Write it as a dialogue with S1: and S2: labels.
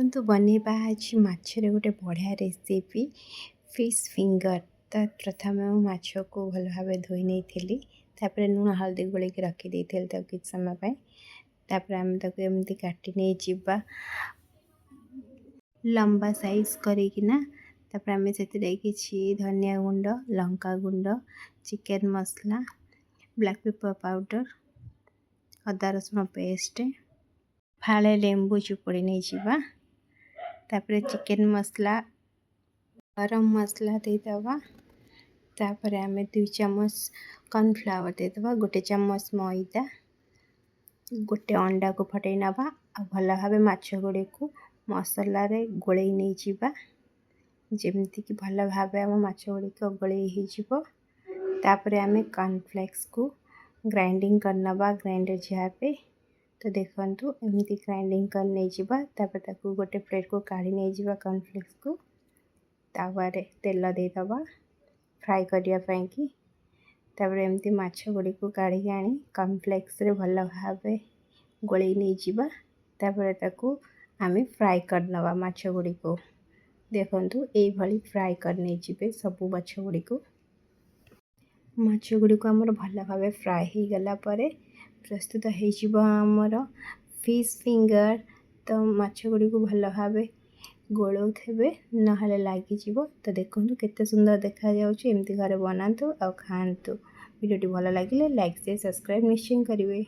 S1: आसतु बनैबा आज माछरे गोटे बढ़िया रेसिपी फिश फिंगर। तो प्रथम माछ को भल भाव धोई नहीं थी, लुण हल्दी गोल रखी किसी समय आम एमती काटी नहीं जीवा लंबा साइज करना। आम से किसी धनिया गुंड, लंका गुंड, चिकेन मसला, ब्लैक पेपर पाउडर, अदा रसुण पेस्ट, फाड़े लेंबू चुपुड़ी नहीं जीवा। तापर चिकेन मसला, गरम मसला देदवा। तापर आम 2 चम्मच कॉर्नफ्लावर देदवा, 1 चम्मच मैदा, 1 अंडा को फटै नवा। भल भाव माछ गुड़ी को मसला रे गोले नहीं जीवा, जेमती कि भल भाव आम माछ गुड़ी को गोले हो। तापर आम कॉर्नफ्लेक्स को ग्राइंडिंग करनवा ग्राइंडर जार पे। तो देखंतु एमती ग्राइंडिंग कर नहीं जीवा। तापर ताकू गोटे प्लेट को काढ़ी नहीं जीवा कॉर्नफ्लेक्स को। तावारे तेल देदवा फ्राई करिया पई की। तापर एमती माछ गुड़ी को काढ़ी आनी कॉर्नफ्लेक्स रे भल भाव गोले नहीं जीवा। तापर ताकू आमे फ्राई करनवा माछ गुड़ी को। देखंतु एई भली फ्राई कर नहीं जीवे सबु माछ गुड़ी को। माछ गुड़ी को आमर भल भाव फ्राई हो गला परे प्रस्तुत हो आमर फिश फिंगर। तो माछ गुड़ी को भल भाव गोलौ थे ना लगी। तो देखो केते सुंदर देखा जाउछि। एमती घरे बनातु आ खातु। वीडियो भल लगे लाइक शेयर सब्सक्राइब निश्चय करेंगे।